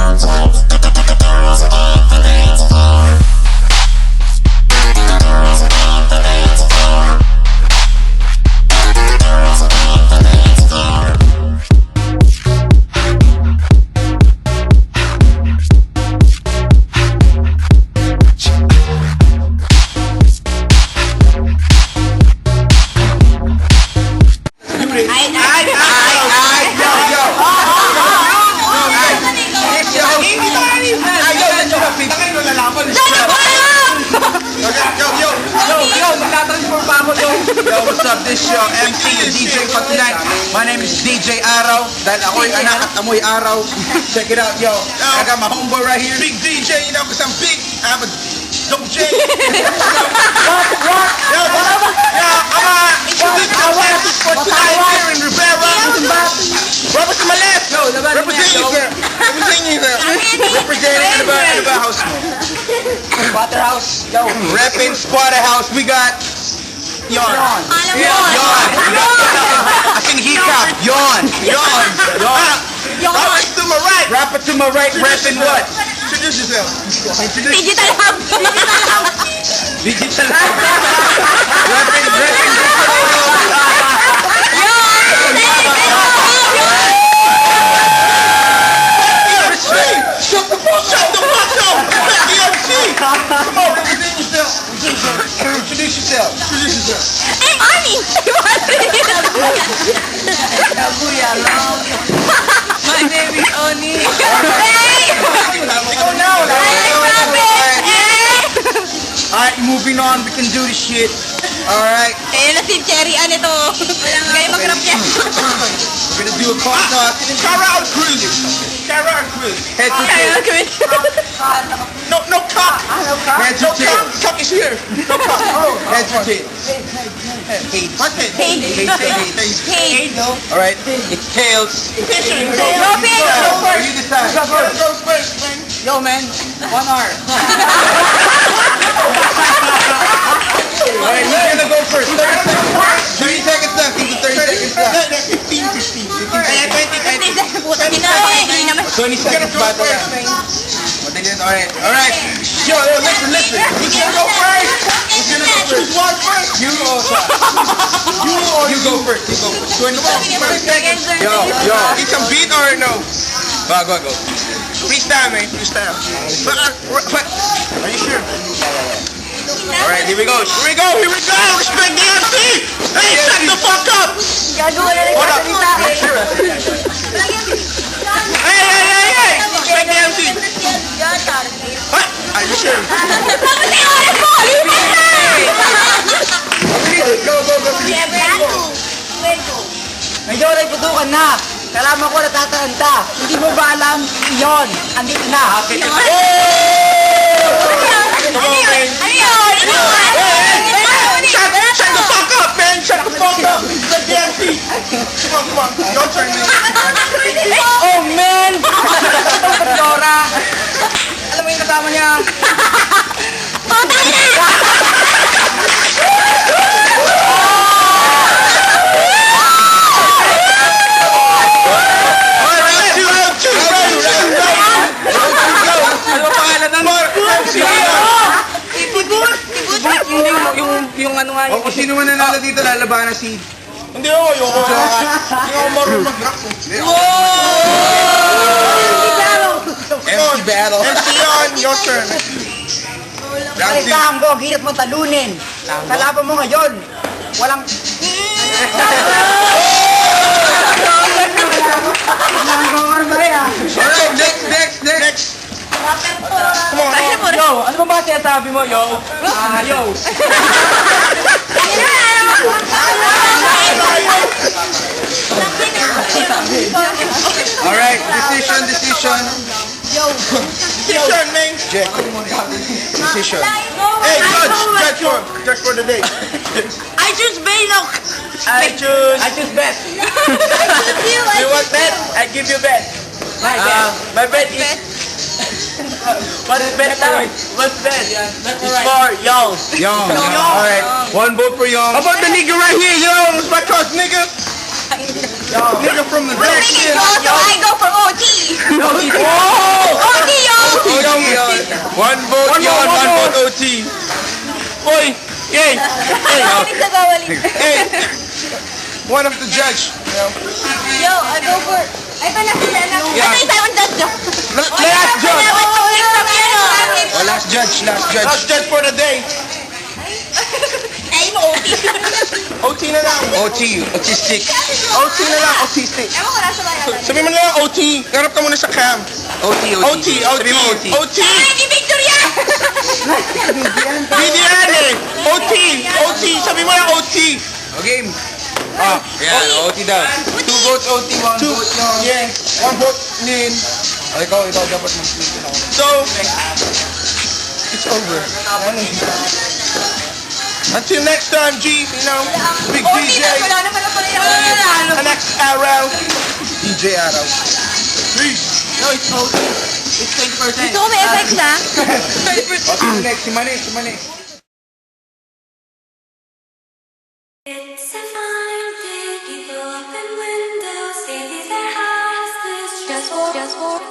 Yo, what's up? This your MC, DJ for tonight. My name is DJ Araw. Dahil ako'y anak at amoy araw. Check it out, yo. I got my homeboy right here. Big DJ, you know, because I'm big. I have a dope J. Yo, I'm here in Rivera. Robert to my left. Representing you, sir. Representing you, sir. Representing the house. Spotter House. Yo. Repping Spotter House. We got Yawn. Yawn. I can hiccup. Yawn. Rapper to my right. Rapper to my right, repping what? Introduce yourself. Digital Hub. Digital. Repping. Shut the fuck up! DMC! Come on, represent yourself. Introduce yourself. Hey, Ani! My name is Oni. Hey! Alright, moving on. We can do this shit. Alright. Ayun na si Cherry, ano to? Kaya mag-rap yan. We're gonna do a coin toss. Carol Cruz. Head to tail. No cock. Head to tail. Cock is here. No cock. Head to tail. What head? Hey! Alright. It's tails. No, Pedro! You decide. Go first, man. Yo, man. 1 hour. Alright, who's gonna go first? 30 seconds left. Give me 30 seconds left. 15. Kaya 20 puta nito eh. Hindi naman. 20 seconds battle yan. Alright. Yo, listen. Who's gonna go first? Choose one first. You go first. 20 seconds. Yo. Get some beat or no? Go. Freestyle, man. Freestyle. Are you sure? Alright, here we go. Respect the MC. Hey, shut the fuck up. Gagawa na rin Hold up. salita. Hey. Respect the MC. What? Are you sure? Bakit yung oras mo? Medyo rin putukan na. Kalaman ko natataranta. Hindi mo ba alam? Yon. Andito na. Ano yun? Shut the fuck up, man. Shut the fuck up. Respect the MC. Come on. Your turn, man. Oh, man! Dora! Alam mo yung kasama niya? Ano ba pangalan ng Yung ano nga O kung sino man nanalo dito, lalabanan si... Hindi ako. Hindi ako marunong mag-rap. MC Battle. MC on your turn. Ay, Tango, hirap mo talunin. Kalaban mo ngayon. Walang... Alright, next. Come on. Yo, ano ba sinasabi mo, yo? Yo. Alright, decision. Decision, man. Decision. Hey, judge for the day. I choose Belok. I choose bet. You want bet? I give you bet. My bet is... What is bet now? What's bet? It's for Young. Young. Alright, one vote for Young. How about the nigga right here, yo? It's my trust, nigga. Nigga from the I go for OT. OT yun! One vote yon, one vote OT. Oy, hey, Bawalik na bawalik. hey. One of the judge. Yo, I go for... Ay, pala sila na. Yeah. Ito yung Simon Dad. Last judge. Oh, last judge, last judge. Last judge for the day. Ay, mo OT. OT na lang. OT, autistic. OT na lang, autistic. Ewan ko nasa bayan. Sabi mo na lang OT. Garap ka muna sa cam. OT, OT, Sabi mo OT, OT. OT. Ay, di Victoria! BDN eh. OT, OT. Sabi mo lang OT. O, game. Ah, yan, OT daw. 2 votes OT, 1 Two. vote yun. Yeah, one vote Lin. O, ikaw dapat mag-split ako. So, it's over. Until next time, G, you know, Big OT DJ, na, wala naman na pala yung the next arrow. DJ Araw. Peace. No, it's OT. It's 20%. Gusto ko may effects ha? O, sino next? Si Mani, si Mani. It's a fine day, people open windows, baby, their houses just for